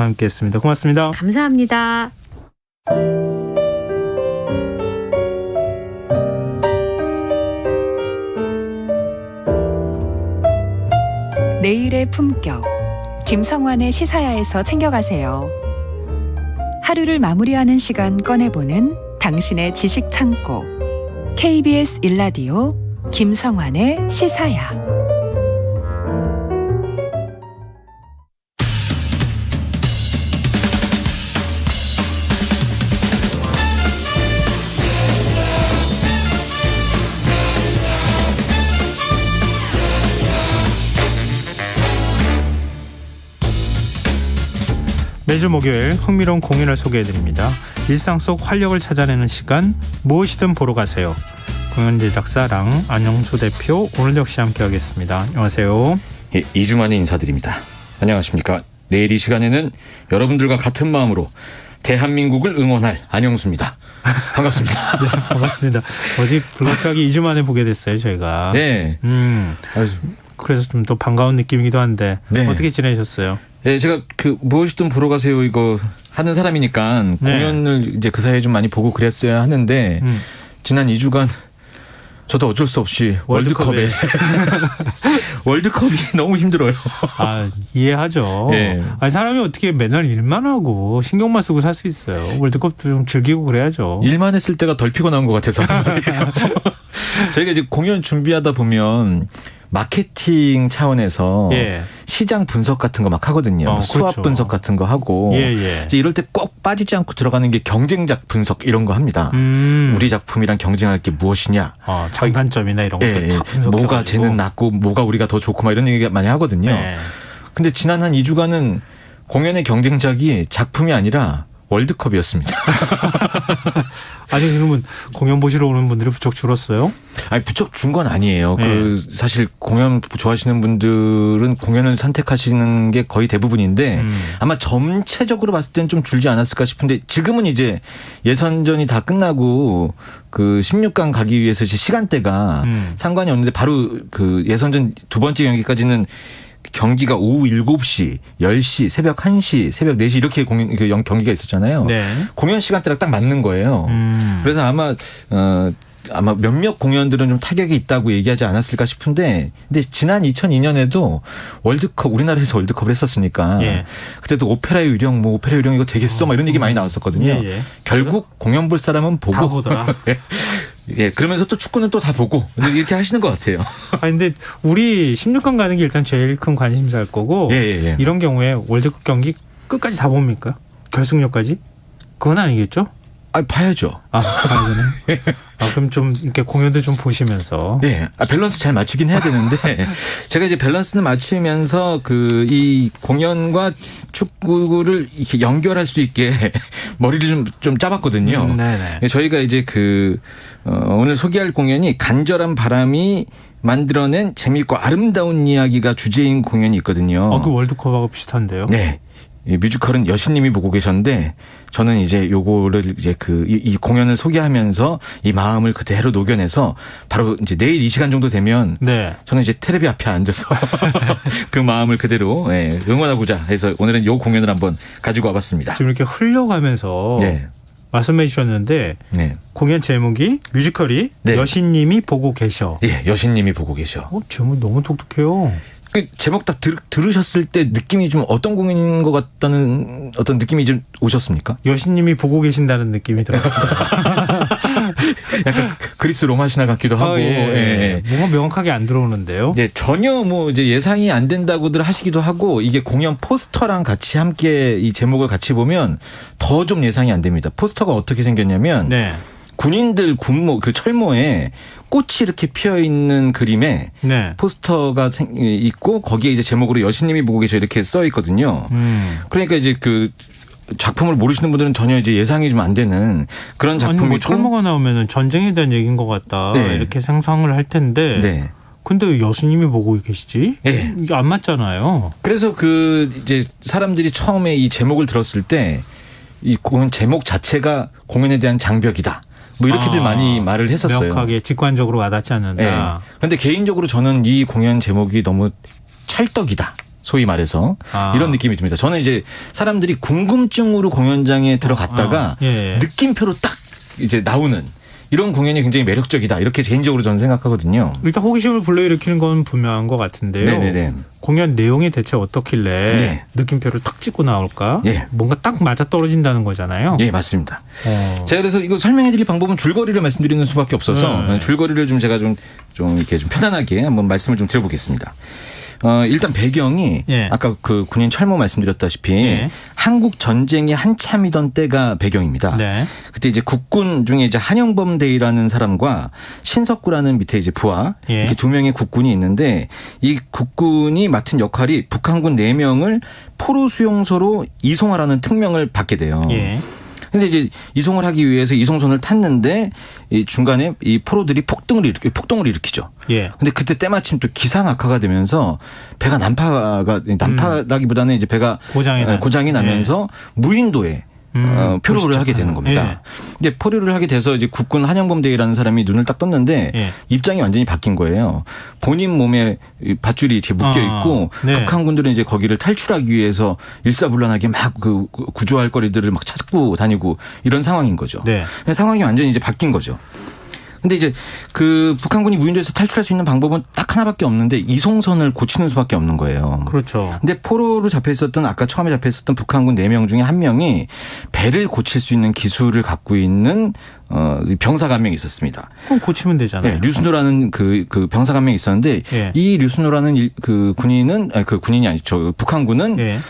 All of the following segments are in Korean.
함께했습니다. 고맙습니다. 감사합니다. 내일의 품격, 김성환의 시사야에서 챙겨가세요. 하루를 마무리하는 시간 꺼내보는 당신의 지식 창고, KBS 1라디오 김성환의 시사야. 매주 목요일 흥미로운 공연을 소개해드립니다. 일상 속 활력을 찾아내는 시간, 무엇이든 보러 가세요. 공연 제작사랑 안영수 대표, 오늘 역시 함께하겠습니다. 안녕하세요. 예, 2주 만에 인사드립니다. 안녕하십니까. 내일 이 시간에는 여러분들과 같은 마음으로 대한민국을 응원할 안영수입니다. 반갑습니다. 네, 반갑습니다. 어제 블록하기 2주 만에 보게 됐어요, 저희가. 네. 그래서 좀 더 반가운 느낌이기도 한데 네. 어떻게 지내셨어요? 네, 제가 무엇이든 보러 가세요 이거 하는 사람이니까 네. 공연을 이제 그 사이에 좀 많이 보고 그랬어야 하는데 지난 2주간 저도 어쩔 수 없이 월드컵에 월드컵이 너무 힘들어요. 아, 이해하죠. 네. 아니, 사람이 어떻게 맨날 일만 하고 신경만 쓰고 살 수 있어요. 월드컵도 좀 즐기고 그래야죠. 일만 했을 때가 덜 피곤한 것 같아서 저희가 이제 공연 준비하다 보면 마케팅 차원에서 예. 시장 분석 같은 거 막 하거든요. 수합 그렇죠. 분석 같은 거 하고 예. 이제 이럴 때 꼭 빠지지 않고 들어가는 게 경쟁작 분석 이런 거 합니다. 우리 작품이랑 경쟁할 게 무엇이냐. 장단점이나 이런 것들 다 분석해가지고. 뭐가 쟤는 낫고 뭐가 우리가 더 좋고 막 이런 얘기 많이 하거든요. 네. 근데 지난 한 2주간은 공연의 경쟁작이 작품이 아니라 월드컵이었습니다. 아니, 그러면 공연 보시러 오는 분들이 부쩍 줄었어요? 아니, 부쩍 준 건 아니에요. 네. 사실 공연 좋아하시는 분들은 공연을 선택하시는 게 거의 대부분인데 아마 전체적으로 봤을 때는 좀 줄지 않았을까 싶은데 지금은 이제 예선전이 다 끝나고 그 16강 가기 위해서 이제 시간대가 상관이 없는데 바로 그 예선전 두 번째 경기까지는 경기가 오후 7시, 10시, 새벽 1시, 새벽 4시 이렇게 경기가 있었잖아요. 네. 공연 시간대랑 딱 맞는 거예요. 그래서 아마 몇몇 공연들은 좀 타격이 있다고 얘기하지 않았을까 싶은데 근데 지난 2002년에도 월드컵 우리나라에서 월드컵을 했었으니까 예. 그때도 오페라 유령 오페라 유령 이거 되겠어 막 이런 얘기 많이 나왔었거든요. 예. 결국 공연 볼 사람은 보고 다 보더라. 예, 그러면서 또 축구는 또 다 보고 이렇게 하시는 것 같아요. 아니, 근데 우리 16강 가는 게 일단 제일 큰 관심사일 거고 예. 이런 경우에 월드컵 경기 끝까지 다 봅니까? 결승력까지? 그건 아니겠죠? 봐야죠. 봐야 되네. 그럼 좀 이렇게 공연도 좀 보시면서. 예. 밸런스 잘 맞추긴 해야 되는데 제가 이제 밸런스는 맞추면서 이 공연과 축구를 이렇게 연결할 수 있게 머리를 좀 짜봤거든요. 네네. 저희가 이제 오늘 소개할 공연이 간절한 바람이 만들어낸 재미있고 아름다운 이야기가 주제인 공연이 있거든요. 그 월드컵하고 비슷한데요? 네. 이 뮤지컬은 여신님이 보고 계셨는데 저는 이제 요거를 이제 이 공연을 소개하면서 이 마음을 그대로 녹여내서 바로 이제 내일 이 시간 정도 되면 네. 저는 이제 텔레비 앞에 앉아서 그 마음을 그대로 응원하고자 해서 오늘은 요 공연을 한번 가지고 와봤습니다. 지금 이렇게 흘려가면서 네. 말씀해 주셨는데 네. 공연 제목이 뮤지컬이 네. 여신님이 보고 계셔. 예, 여신님이 보고 계셔. 제목 너무 독특해요. 그 제목 딱 들으셨을 때 느낌이 좀 어떤 공연인 것 같다는 어떤 느낌이 좀 오셨습니까? 여신님이 보고 계신다는 느낌이 들었습니다. 약간 그리스 로마 신화 같기도 하고. 예. 뭔가 명확하게 안 들어오는데요. 네, 전혀 이제 예상이 안 된다고들 하시기도 하고 이게 공연 포스터랑 같이 함께 이 제목을 같이 보면 더 좀 예상이 안 됩니다. 포스터가 어떻게 생겼냐면 네. 군인들 철모에 꽃이 이렇게 피어 있는 그림에 네. 포스터가 있고 거기에 이제 제목으로 여신님이 보고 계셔 이렇게 써 있거든요. 그러니까 이제 작품을 모르시는 분들은 전혀 이제 예상이 좀 안 되는 그런 작품이고. 철모가 나오면은 전쟁에 대한 얘기인 것 같다. 네. 이렇게 상상을 할 텐데. 네. 근데 왜 여신님이 보고 계시지? 네. 이게 안 맞잖아요. 그래서 이제 사람들이 처음에 이 제목을 들었을 때 이 공연 제목 자체가 공연에 대한 장벽이다. 이렇게들 많이 말을 했었어요. 명확하게 직관적으로 와닿지 않는다. 그런데 개인적으로 저는 이 공연 제목이 너무 찰떡이다. 소위 말해서 이런 느낌이 듭니다. 저는 이제 사람들이 궁금증으로 공연장에 들어갔다가 예. 느낌표로 딱 이제 나오는 이런 공연이 굉장히 매력적이다. 이렇게 개인적으로 저는 생각하거든요. 일단 호기심을 불러일으키는 건 분명한 것 같은데요. 네네네. 공연 내용이 대체 어떻길래 네. 느낌표를 탁 찍고 나올까? 예. 뭔가 딱 맞아 떨어진다는 거잖아요. 예, 맞습니다. 제가 그래서 이거 설명해드릴 방법은 줄거리를 말씀드리는 수밖에 없어서 줄거리를 좀 제가 좀 이렇게 좀 편안하게 한번 말씀을 좀 드려보겠습니다. 일단 배경이 예. 아까 그 군인 철모 말씀드렸다시피 예. 한국 전쟁이 한참이던 때가 배경입니다. 네. 그때 이제 국군 중에 이제 한영범 대위라는 사람과 신석구라는 밑에 이제 부하 예. 이렇게 두 명의 국군이 있는데 이 국군이 맡은 역할이 북한군 4명을 포로 수용소로 이송하라는 특명을 받게 돼요. 예. 그래서 이제 이송을 하기 위해서 이송선을 탔는데 이 중간에 이 포로들이 폭동을 일으키죠. 예. 근데 그때 때마침 또 기상 악화가 되면서 배가 난파라기보다는 이제 배가 고장이 나면서 무인도에 표류를 하게 되는 겁니다. 예. 근데 포류를 하게 돼서 이제 국군 한영범 대위라는 사람이 눈을 딱 떴는데 예. 입장이 완전히 바뀐 거예요. 본인 몸에 밧줄이 이렇게 묶여 있고 네. 북한군들은 이제 거기를 탈출하기 위해서 일사불란하게 막 그 구조할 거리들을 막 찾고 다니고 이런 상황인 거죠. 네. 상황이 완전히 이제 바뀐 거죠. 근데 이제 그 북한군이 무인도에서 탈출할 수 있는 방법은 딱 하나밖에 없는데 이송선을 고치는 수밖에 없는 거예요. 그렇죠. 근데 포로로 잡혀 있었던 아까 처음에 잡혀 있었던 북한군 4명 중에 1명이 배를 고칠 수 있는 기술을 갖고 있는 병사가 한 명 있었습니다. 그럼 고치면 되잖아요. 네, 류순호라는 그 병사가 한 명 있었는데 예. 이 류순호라는 그 군인은 그 군인이 아니죠. 북한군은 예.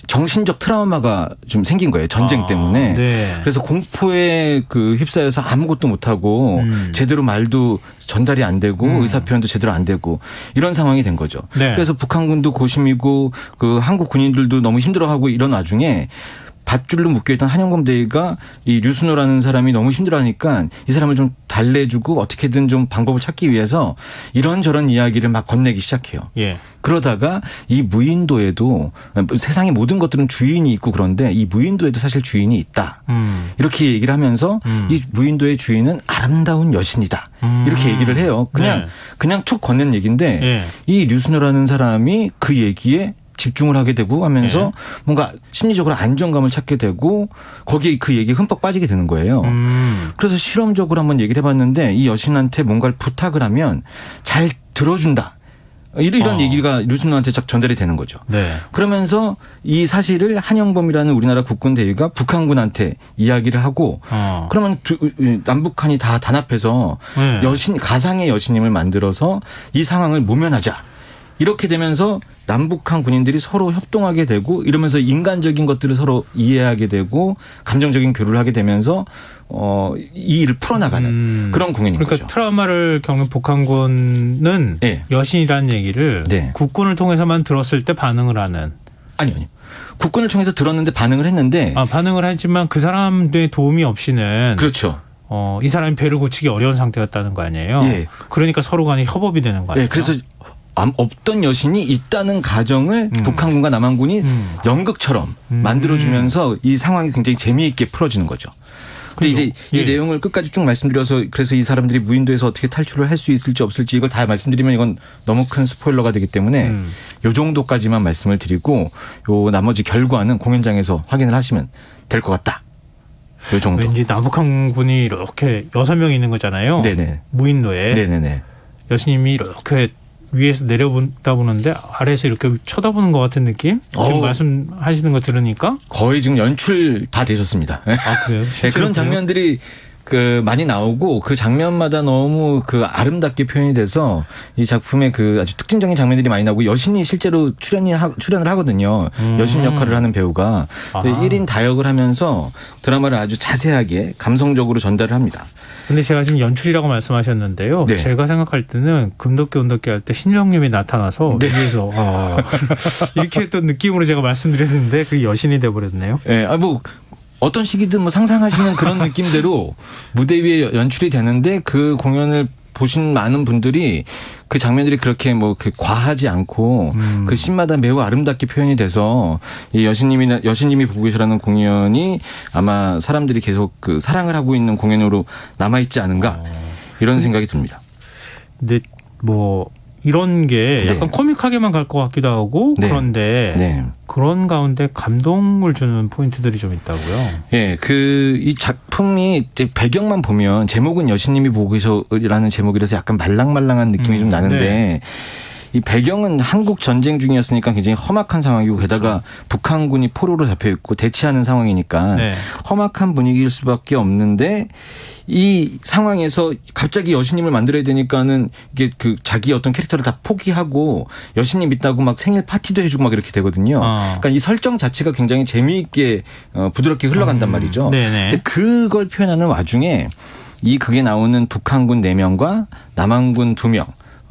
정신적 트라우마가 좀 생긴 거예요. 전쟁 때문에. 네. 그래서 공포에 그 휩싸여서 아무것도 못하고 제대로 말도 전달이 안 되고 의사표현도 제대로 안 되고 이런 상황이 된 거죠. 네. 그래서 북한군도 고심이고 그 한국 군인들도 너무 힘들어하고 이런 와중에 밧줄로 묶여있던 한영범 대위가 이 류순호라는 사람이 너무 힘들어하니까 이 사람을 좀 달래주고 어떻게든 좀 방법을 찾기 위해서 이런저런 이야기를 막 건네기 시작해요. 예. 그러다가 이 무인도에도 세상의 모든 것들은 주인이 있고 그런데 이 무인도에도 사실 주인이 있다. 이렇게 얘기를 하면서 이 무인도의 주인은 아름다운 여신이다. 이렇게 얘기를 해요. 그냥 툭 건넨 얘기인데 예. 이 류순호라는 사람이 그 얘기에 집중을 하게 되고 하면서 뭔가 심리적으로 안정감을 찾게 되고 거기에 그 얘기에 흠뻑 빠지게 되는 거예요. 그래서 실험적으로 한번 얘기를 해봤는데 이 여신한테 뭔가를 부탁을 하면 잘 들어준다. 이런 얘기가 류순호한테 전달이 되는 거죠. 네. 그러면서 이 사실을 한영범이라는 우리나라 국군 대위가 북한군한테 이야기를 하고 그러면 남북한이 다 단합해서 네. 가상의 여신님을 만들어서 이 상황을 모면하자. 이렇게 되면서 남북한 군인들이 서로 협동하게 되고 이러면서 인간적인 것들을 서로 이해하게 되고 감정적인 교류를 하게 되면서 이 일을 풀어나가는 그런 공연인 그러니까 거죠. 트라우마를 겪는 북한군은 네. 여신이라는 얘기를 네. 국군을 통해서만 들었을 때 반응을 하는. 아니요. 국군을 통해서 들었는데 반응을 했는데. 반응을 했지만 그 사람의 도움이 없이는. 그렇죠. 이 사람이 배를 고치기 어려운 상태였다는 거 아니에요. 예. 그러니까 서로 간에 협업이 되는 거 아니에요. 예. 그래서 없던 여신이 있다는 가정을 북한군과 남한군이 연극처럼 만들어주면서 이 상황이 굉장히 재미있게 풀어지는 거죠. 근데 이제 이 내용을 끝까지 쭉 말씀드려서 그래서 이 사람들이 무인도에서 어떻게 탈출을 할 수 있을지 없을지 이걸 다 말씀드리면 이건 너무 큰 스포일러가 되기 때문에 요 정도까지만 말씀을 드리고 요 나머지 결과는 공연장에서 확인을 하시면 될 것 같다. 요 정도. 왠지 남북한군이 이렇게 6명 있는 거잖아요. 네네. 무인도에. 네네네. 여신님이 이렇게 위에서 내려다보는데 아래에서 이렇게 쳐다보는 것 같은 느낌? 지금 말씀하시는 거 들으니까 거의 지금 연출 다 되셨습니다. 아 그래요? 네, 그런 장면들이 많이 나오고 그 장면마다 너무 아름답게 표현이 돼서 이 작품의 아주 특징적인 장면들이 많이 나오고 여신이 실제로 출연을 하거든요. 여신 역할을 하는 배우가 1인 다역을 하면서 드라마를 아주 자세하게 감성적으로 전달을 합니다. 근데 제가 지금 연출이라고 말씀하셨는데요. 네. 제가 생각할 때는 금도끼 온도끼 할 때 신령님이 나타나서 위에서 이렇게 또 느낌으로 제가 말씀드렸는데 그게 여신이 돼버렸네요. 네, 어떤 시기든 상상하시는 그런 느낌대로 무대 위에 연출이 되는데 그 공연을 보신 많은 분들이 그 장면들이 그렇게 과하지 않고 그 씬마다 매우 아름답게 표현이 돼서 이 여신님이 보고 계시라는 공연이 아마 사람들이 계속 사랑을 하고 있는 공연으로 남아있지 않은가 이런 생각이 듭니다. 근데 이런 게 약간 네. 코믹하게만 갈 것 같기도 하고 네. 그런데 네. 그런 가운데 감동을 주는 포인트들이 좀 있다고요. 예, 이 작품이 이제 배경만 보면 제목은 여신님이 보고 계셔라는 제목이라서 약간 말랑말랑한 느낌이 좀 나는데 네. 이 배경은 한국 전쟁 중이었으니까 굉장히 험악한 상황이고 게다가 북한군이 포로로 잡혀 있고 대치하는 상황이니까 네. 험악한 분위기일 수밖에 없는데 이 상황에서 갑자기 여신님을 만들어야 되니까는 이게 그 자기 어떤 캐릭터를 다 포기하고 여신님 믿다고 막 생일 파티도 해주고 막 이렇게 되거든요. 그러니까 이 설정 자체가 굉장히 재미있게 부드럽게 흘러간단 말이죠. 네네. 근데 그걸 표현하는 와중에 이 극에 나오는 북한군 4명과 남한군 2명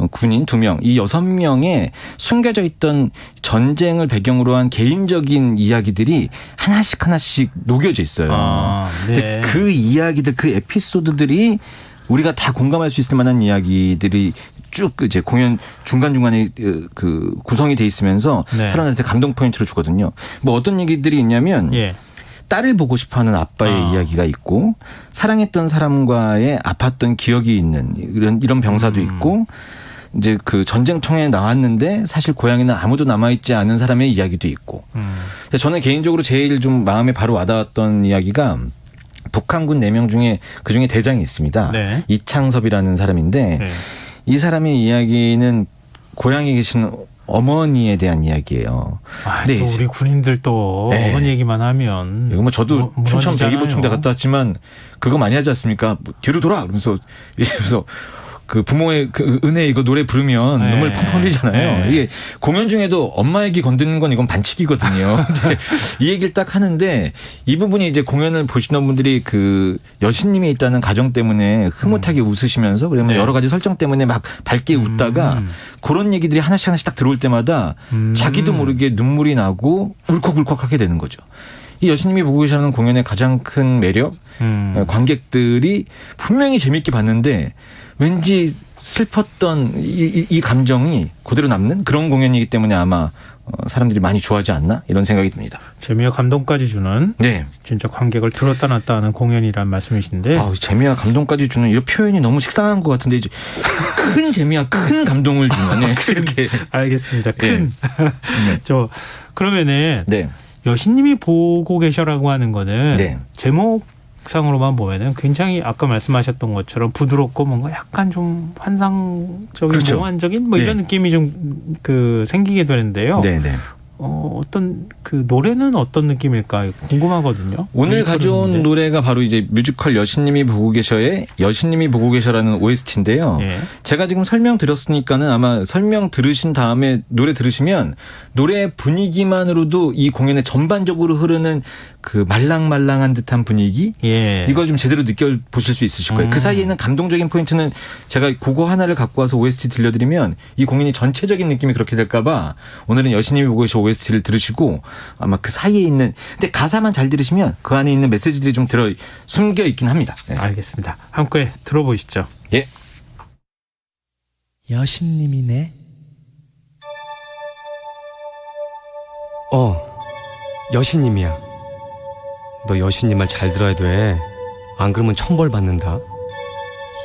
군인 2명, 이 6명의 숨겨져 있던 전쟁을 배경으로 한 개인적인 이야기들이 하나씩 녹여져 있어요. 근데 그 이야기들, 그 에피소드들이 우리가 다 공감할 수 있을 만한 이야기들이 쭉 이제 공연 중간중간에 그 구성이 돼 있으면서 네. 사람들한테 감동 포인트를 주거든요. 뭐 어떤 얘기들이 있냐면 예. 딸을 보고 싶어하는 아빠의 이야기가 있고 사랑했던 사람과의 아팠던 기억이 있는 이런 병사도 있고 이제 그 전쟁통에 나왔는데 사실 고향에는 아무도 남아있지 않은 사람의 이야기도 있고. 저는 개인적으로 제일 좀 마음에 바로 와닿았던 이야기가 북한군 4명 중에 그중에 대장이 있습니다. 네. 이창섭이라는 사람인데 네. 이 사람의 이야기는 고향에 계신 어머니에 대한 이야기예요. 또 우리 군인들 또 네. 어머니 얘기만 하면 이거 뭐 저도 춘천 무너지잖아요. 대기보충대 갔다 왔지만 그거 많이 하지 않습니까? 뭐 뒤로 돌아 그러면서 이러면서 그 부모의 그 은혜 이거 노래 부르면 네. 눈물 펑펑 흘리잖아요. 네. 이게 공연 중에도 엄마 얘기 건드는 건 이건 반칙이거든요. 근데 이 얘기를 딱 하는데 이 부분이 이제 공연을 보시는 분들이 그 여신님이 있다는 가정 때문에 흐뭇하게 웃으시면서 그러면 네. 여러 가지 설정 때문에 막 밝게 웃다가 그런 얘기들이 하나씩 딱 들어올 때마다 자기도 모르게 눈물이 나고 울컥울컥하게 되는 거죠. 이 여신님이 보고 계시는 공연의 가장 큰 매력, 관객들이 분명히 재밌게 봤는데 왠지 슬펐던 이 감정이 그대로 남는 그런 공연이기 때문에 아마 사람들이 많이 좋아하지 않나 이런 생각이 듭니다. 재미와 감동까지 주는 네. 진짜 관객을 들었다 놨다 하는 공연이란 말씀이신데 재미와 감동까지 주는 이 표현이 너무 식상한 것 같은데 이제 큰 재미와 큰 감동을 주는 이렇게 알겠습니다. 큰 네. 저 그러면은 네. 여신님이 보고 계셔라고 하는 거는 네. 제목상으로만 보면은 굉장히 아까 말씀하셨던 것처럼 부드럽고 뭔가 약간 좀 환상적인 그렇죠. 몽환적인 뭐 이런 네. 느낌이 좀 그 생기게 되는데요. 네, 네. 어떤 그 노래는 어떤 느낌일까 궁금하거든요. 오늘 가져온 뮤지컬인데. 노래가 바로 이제 뮤지컬 여신님이 보고 계셔의 여신님이 보고 계셔라는 OST인데요. 예. 제가 지금 설명드렸으니까는 아마 설명 들으신 다음에 노래 들으시면 노래 분위기만으로도 이 공연의 전반적으로 흐르는 그 말랑말랑한 듯한 분위기 예. 이걸 좀 제대로 느껴보실 수 있으실 거예요. 그 사이에는 감동적인 포인트는 제가 그거 하나를 갖고 와서 OST 들려드리면 이 공연이 전체적인 느낌이 그렇게 될까 봐 오늘은 여신님이 보고 계셔 OST를 들으시고 아마 그 사이에 있는 근데 가사만 잘 들으시면 그 안에 있는 메시지들이 좀 숨겨 있긴 합니다. 네. 알겠습니다. 함께 들어보시죠. 예. 여신님이네. 여신님이야. 너 여신님 말 잘 들어야 돼. 안 그러면 천벌 받는다.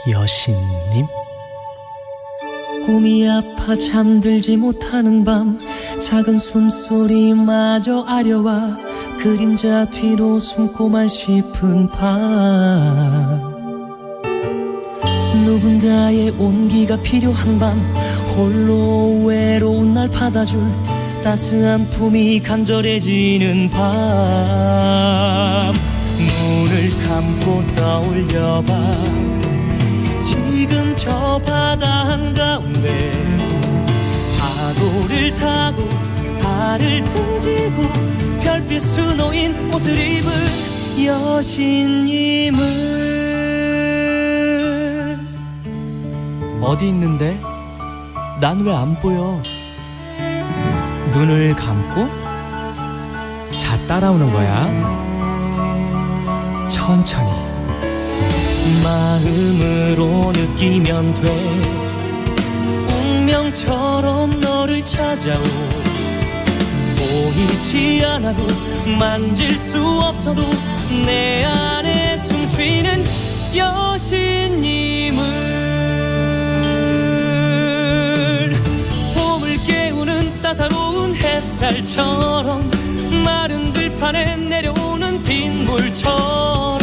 여신님? 꿈이 아파 잠들지 못하는 밤 작은 숨소리마저 아려와 그림자 뒤로 숨고만 싶은 밤 누군가의 온기가 필요한 밤 홀로 외로운 날 받아줄 따스한 품이 간절해지는 밤 눈을 감고 떠올려봐 지금 저 바다 한가운데 파도를 타고 달을 등지고 별빛수 놓인 옷을 입은 여신님을 어디 있는데? 난 왜 안 보여? 눈을 감고 자 따라오는 거야. 천천히 마음으로 느끼면 돼. 운명처럼 너를 찾아오. 보이지 않아도 만질 수 없어도 내 안에 숨쉬는 여신님을 햇살처럼 마른 들판에 내려오는 빗물처럼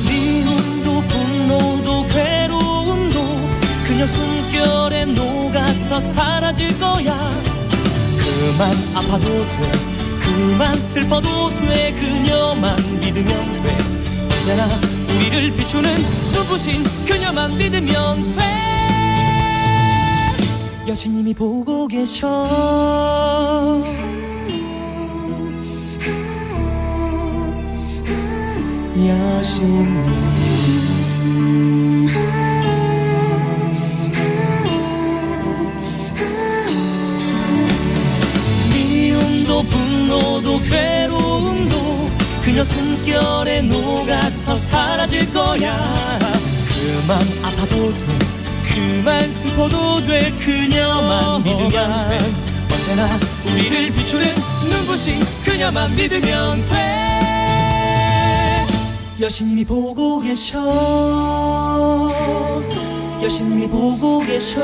미움도 분노도 괴로움도 그녀 숨결에 녹아서 사라질 거야. 그만 아파도 돼 그만 슬퍼도 돼 그녀만 믿으면 돼 언제나 우리를 비추는 눈부신 그녀만 믿으면 돼. 여신님이 보고 계셔. 여신님 미움도 분노도 괴로움도 그녀 숨결에 녹아서 사라질 거야. 그만 아파도 돼 그만 슬퍼도 돼 그녀만 믿으면 돼 언제나 우리를 비추는 눈부신 그녀만 믿으면 돼. 여신님이 보고 계셔. 여신님이 보고 계셔.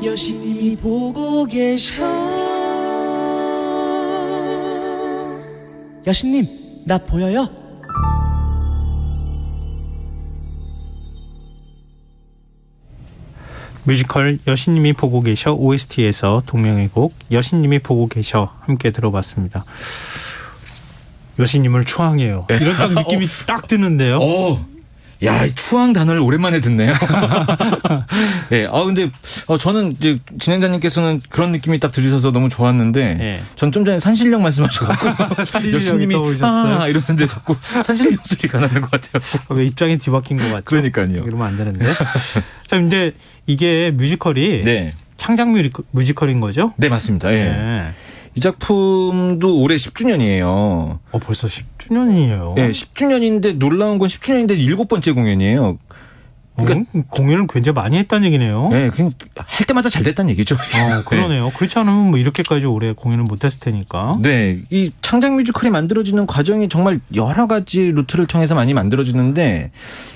여신님이 보고 계셔. 여신님, 나 보여요? 뮤지컬 여신님이 보고 계셔 OST에서 동명의 곡 여신님이 보고 계셔 함께 들어봤습니다. 여신님을 추앙해요. 이런 딱 느낌이 딱 드는데요. 야, 이 추앙 단어를 오랜만에 듣네요. 네, 근데 저는 이제 진행자님께서는 그런 느낌이 딱 들으셔서 너무 좋았는데, 네. 전 좀 전에 산신령 말씀하셔가지고 산신령이 떠오르셨어요? 이러는데 자꾸 산신령 소리가 나는 것 같아요. 왜 입장이 뒤바뀐 것 같죠? 그러니까요. 이러면 안 되는데. 자, 근데 이게 뮤지컬이 네, 창작 뮤지컬인 거죠? 네 맞습니다. 예. 네. 이 작품도 올해 10주년이에요. 벌써 10주년이에요. 네, 10주년인데 놀라운 건 10주년인데 7번째 공연이에요. 그러니까 공연을 굉장히 많이 했다는 얘기네요. 네, 그냥 할 때마다 잘 됐다는 얘기죠. 그러네요. 그렇지 않으면 뭐 이렇게까지 오래 공연을 못했을 테니까. 네, 이 창작 뮤지컬이 만들어지는 과정이 정말 여러 가지 루트를 통해서 많이 만들어지는데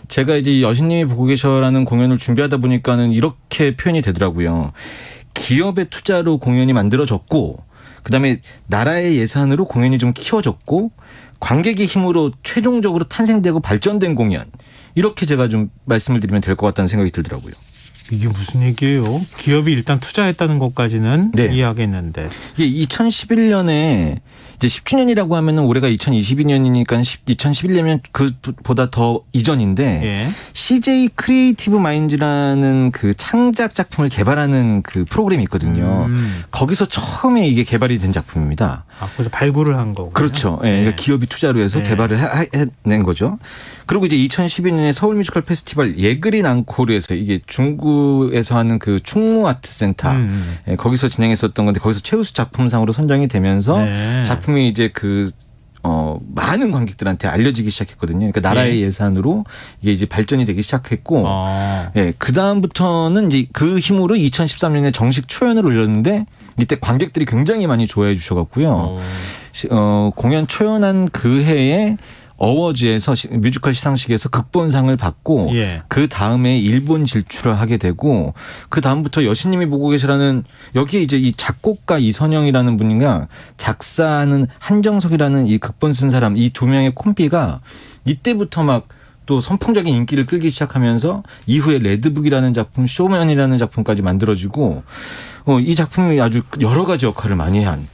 제가 이제 여신님이 보고 계셔라는 공연을 준비하다 보니까는 이렇게 표현이 되더라고요. 기업의 투자로 공연이 만들어졌고 그다음에 나라의 예산으로 공연이 좀 키워졌고 관객의 힘으로 최종적으로 탄생되고 발전된 공연. 이렇게 제가 좀 말씀을 드리면 될 것 같다는 생각이 들더라고요. 이게 무슨 얘기예요? 기업이 일단 투자했다는 것까지는 네. 이해하겠는데. 이게 2011년에 이제 10주년이라고 하면은 올해가 2022년이니까 2011년이면 그보다 더 이전인데 예. CJ 크리에이티브 마인즈라는 그 창작 작품을 개발하는 그 프로그램이 있거든요. 거기서 처음에 이게 개발이 된 작품입니다. 그래서 발굴을 한 거고. 그렇죠. 예, 그러니까 기업이 투자로 해서 네. 개발을 해낸 거죠. 그리고 이제 2012년에 서울 뮤지컬 페스티벌 예그린 앙코르에서 이게 중구에서 하는 그 충무 아트 센터 예, 거기서 진행했었던 건데 거기서 최우수 작품상으로 선정이 되면서 네. 작품이 이제 많은 관객들한테 알려지기 시작했거든요. 그러니까 나라의 예산으로 이게 이제 발전이 되기 시작했고, 예, 그 다음부터는 이제 그 힘으로 2013년에 정식 초연을 올렸는데 이때 관객들이 굉장히 많이 좋아해 주셔갖고요. 공연 초연한 그 해에 어워즈에서 뮤지컬 시상식에서 극본상을 받고 예. 그 다음에 일본 진출을 하게 되고 그 다음부터 여신님이 보고 계시라는 여기에 이제 이 작곡가 이선영이라는 분이랑 작사하는 한정석이라는 이 극본 쓴 사람 이 두 명의 콤비가 이때부터 막 또 선풍적인 인기를 끌기 시작하면서 이후에 레드북이라는 작품, 쇼맨이라는 작품까지 만들어지고 이 작품이 아주 여러 가지 역할을 많이 한.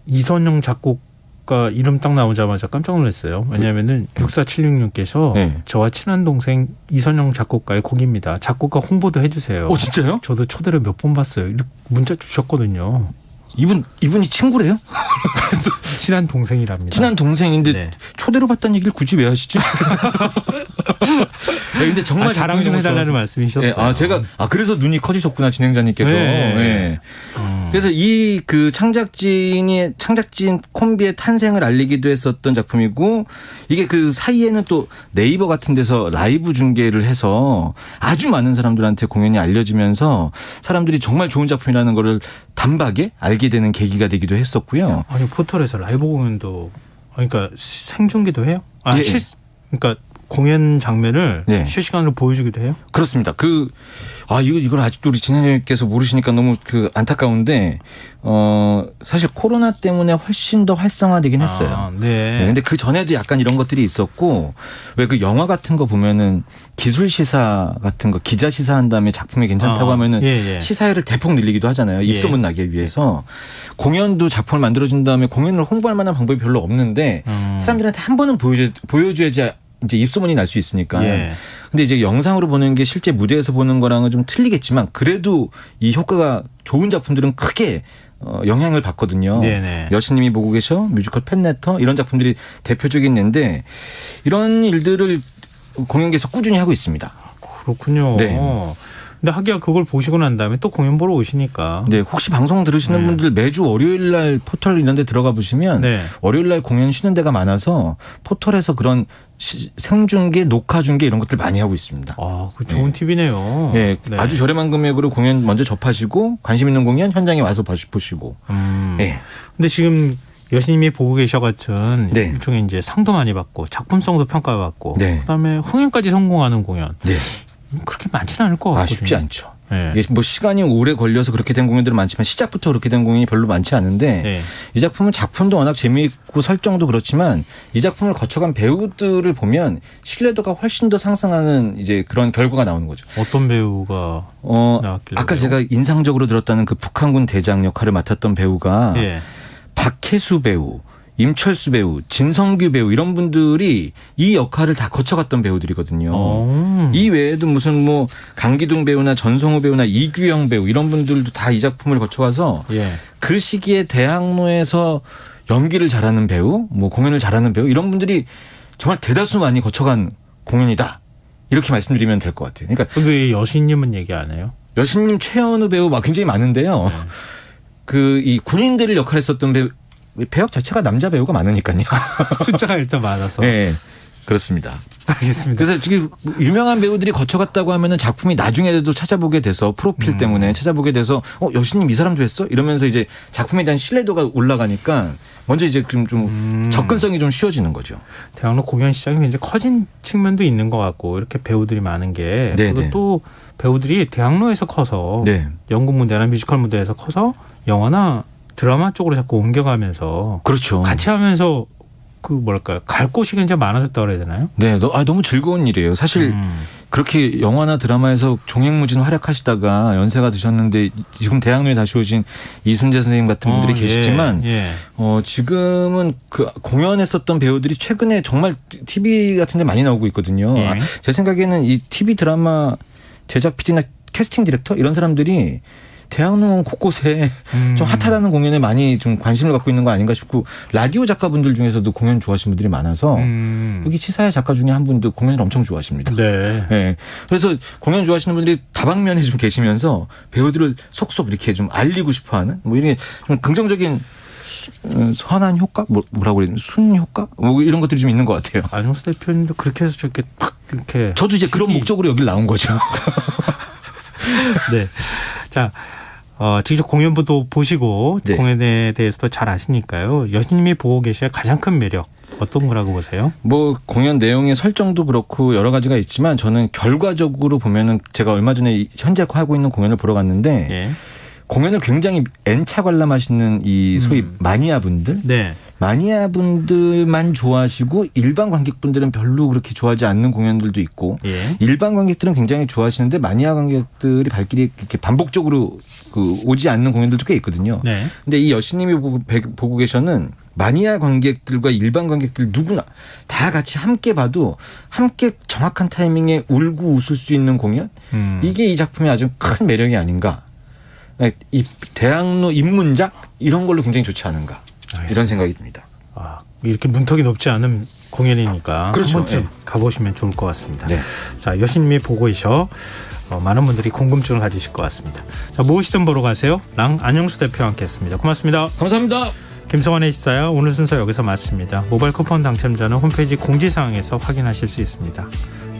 이선영 작곡가 이름 딱 나오자마자 깜짝 놀랐어요. 왜냐하면은 6476님께서 네. 저와 친한 동생 이선영 작곡가의 곡입니다. 작곡가 홍보도 해주세요. 진짜요? 저도 초대를 몇 번 봤어요. 이렇게 문자 주셨거든요. 이분이 친구래요? 친한 동생이랍니다. 친한 동생인데 네. 초대로 봤다는 얘기를 굳이 왜 하시지? 네, 근데 정말 자랑 좀 해달라는 말씀이셨어요. 네, 제가 그래서 눈이 커지셨구나 진행자님께서. 네. 네. 그래서 이 그 창작진 콤비의 탄생을 알리기도 했었던 작품이고 이게 그 사이에는 또 네이버 같은 데서 라이브 중계를 해서 아주 많은 사람들한테 공연이 알려지면서 사람들이 정말 좋은 작품이라는 거를 단박에 알게 되는 계기가 되기도 했었고요. 아니 포털에서 라이브 공연도 그러니까 생중계도 해요? 예. 그러니까 공연 장면을 네. 실시간으로 보여주기도 해요? 그렇습니다. 이걸 아직도 우리 진행자께서 모르시니까 너무 안타까운데, 사실 코로나 때문에 훨씬 더 활성화되긴 했어요. 네. 근데 그 전에도 약간 이런 것들이 있었고, 왜 그 영화 같은 거 보면은 기술 시사 같은 거, 기자 시사한 다음에 작품이 괜찮다고 하면은 시사회를 대폭 늘리기도 하잖아요. 입소문 나기 위해서. 공연도 작품을 만들어준 다음에 공연을 홍보할 만한 방법이 별로 없는데, 사람들한테 한 번은 보여줘야지 이제 입소문이 날 수 있으니까. 예. 근데 이제 영상으로 보는 게 실제 무대에서 보는 거랑은 좀 틀리겠지만 그래도 이 효과가 좋은 작품들은 크게 영향을 받거든요. 네네. 여신님이 보고 계셔, 뮤지컬 팬레터 이런 작품들이 대표적인 예인데 이런 일들을 공연계에서 꾸준히 하고 있습니다. 그렇군요. 네. 근데 하기야 그걸 보시고 난 다음에 또 공연 보러 오시니까. 네, 혹시 방송 들으시는 분들 매주 월요일 날 포털 이런 데 들어가 보시면 네. 월요일 날 공연 쉬는 데가 많아서 포털에서 그런 생중계, 녹화 중계 이런 것들 많이 하고 있습니다. 그 좋은 팁이네요. 네, 아주 저렴한 금액으로 공연 먼저 접하시고 관심 있는 공연 현장에 와서 보시고. 네. 근데 지금 여신님이 보고 계셔 같은 네. 일종의 이제 상도 많이 받고 작품성도 평가받고 네. 그다음에 흥행까지 성공하는 공연. 네. 그렇게 많지는 않을 것 같거든요. 쉽지 않죠. 네. 이게 뭐 시간이 오래 걸려서 그렇게 된 공연들은 많지만 시작부터 그렇게 된 공연이 별로 많지 않은데 네. 이 작품은 작품도 워낙 재미있고 설정도 그렇지만 이 작품을 거쳐간 배우들을 보면 신뢰도가 훨씬 더 상승하는 이제 그런 결과가 나오는 거죠. 어떤 배우가 나왔길래 아까 그래요? 제가 인상적으로 들었다는 그 북한군 대장 역할을 맡았던 배우가 예. 박혜수 배우, 임철수 배우, 진성규 배우 이런 분들이 이 역할을 다 거쳐갔던 배우들이거든요. 이 외에도 무슨 뭐 강기둥 배우나 전성우 배우나 이규영 배우 이런 분들도 다 이 작품을 거쳐가서 예. 그 시기에 대학로에서 연기를 잘하는 배우, 뭐 공연을 잘하는 배우 이런 분들이 정말 대다수 많이 거쳐간 공연이다. 이렇게 말씀드리면 될 것 같아요. 그러니까 왜 여신님은 얘기 안 해요? 여신님, 최현우 배우 막 굉장히 많은데요. 네. 그 이 군인들을 역할했었던 배역 자체가 남자 배우가 많으니까요. 숫자가 일단 많아서. 네, 그렇습니다. 알겠습니다. 그래서 지금 유명한 배우들이 거쳐갔다고 하면은 작품이 나중에도 찾아보게 돼서 프로필 때문에 찾아보게 돼서 여신님 이 사람도 했어? 이러면서 이제 작품에 대한 신뢰도가 올라가니까 먼저 이제 좀 접근성이 좀 쉬워지는 거죠. 대학로 공연 시장이 굉장히 커진 측면도 있는 것 같고 이렇게 배우들이 많은 게 네네. 그리고 또 배우들이 대학로에서 커서 네. 연극 무대나 뮤지컬 무대에서 커서 영화나 드라마 쪽으로 자꾸 옮겨가면서 그렇죠. 같이 하면서 그 뭐랄까요 갈 곳이 굉장히 많아졌다고 그래야 되나요? 네, 너무 즐거운 일이에요. 사실 그렇게 영화나 드라마에서 종횡무진 활약하시다가 연세가 드셨는데 지금 대학로에 다시 오신 이순재 선생님 같은 분들이 계시지만 지금은 그 공연했었던 배우들이 최근에 정말 TV 같은 데 많이 나오고 있거든요. 예. 제 생각에는 이 TV 드라마 제작 PD나 캐스팅 디렉터 이런 사람들이 대학로 곳곳에 좀 핫하다는 공연에 많이 좀 관심을 갖고 있는 거 아닌가 싶고 라디오 작가분들 중에서도 공연 좋아하시는 분들이 많아서 여기 시사회 작가 중에 한 분도 공연을 엄청 좋아하십니다. 네. 네. 그래서 공연 좋아하시는 분들이 다방면에 좀 계시면서 배우들을 속속 이렇게 좀 알리고 싶어하는 뭐 이런 좀 긍정적인 선한 효과 뭐라고 그래야 되나 순 효과 뭐 이런 것들이 좀 있는 것 같아요. 안영수 대표님도 그렇게 해서 저렇게 팍 이렇게 저도 이제 그런 목적으로 여기 나온 거죠. 네. 자. 직접 공연부도 보시고 네. 공연에 대해서도 잘 아시니까요. 여신님이 보고 계셔야 가장 큰 매력 어떤 거라고 보세요? 뭐 공연 내용의 설정도 그렇고 여러 가지가 있지만 저는 결과적으로 보면은 제가 얼마 전에 현재 하고 있는 공연을 보러 갔는데 예. 공연을 굉장히 N차 관람하시는 이 소위 마니아분들 네. 마니아분들만 좋아하시고 일반 관객분들은 별로 그렇게 좋아하지 않는 공연들도 있고 예. 일반 관객들은 굉장히 좋아하시는데 마니아 관객들이 발길이 이렇게 반복적으로 오지 않는 공연들도 꽤 있거든요. 네. 근데 이 여신님이 보고 계셔는 마니아 관객들과 일반 관객들 누구나 다 같이 함께 봐도 함께 정확한 타이밍에 울고 웃을 수 있는 공연 이게 이 작품의 아주 큰 매력이 아닌가. 이 대학로 입문작 이런 걸로 굉장히 좋지 않은가. 알겠습니다. 이런 생각이 듭니다. 이렇게 문턱이 높지 않은 공연이니까 그렇죠. 한 번쯤 네. 가보시면 좋을 것 같습니다. 네. 자, 여신님이 보고 계셔 많은 분들이 궁금증을 가지실 것 같습니다. 자, 무엇이든 보러 가세요. 랑 안영수 대표와 함께했습니다. 고맙습니다. 감사합니다. 김성환의 시사야 오늘 순서 여기서 마칩니다. 모바일 쿠폰 당첨자는 홈페이지 공지사항에서 확인하실 수 있습니다.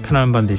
편안한 밤 되시고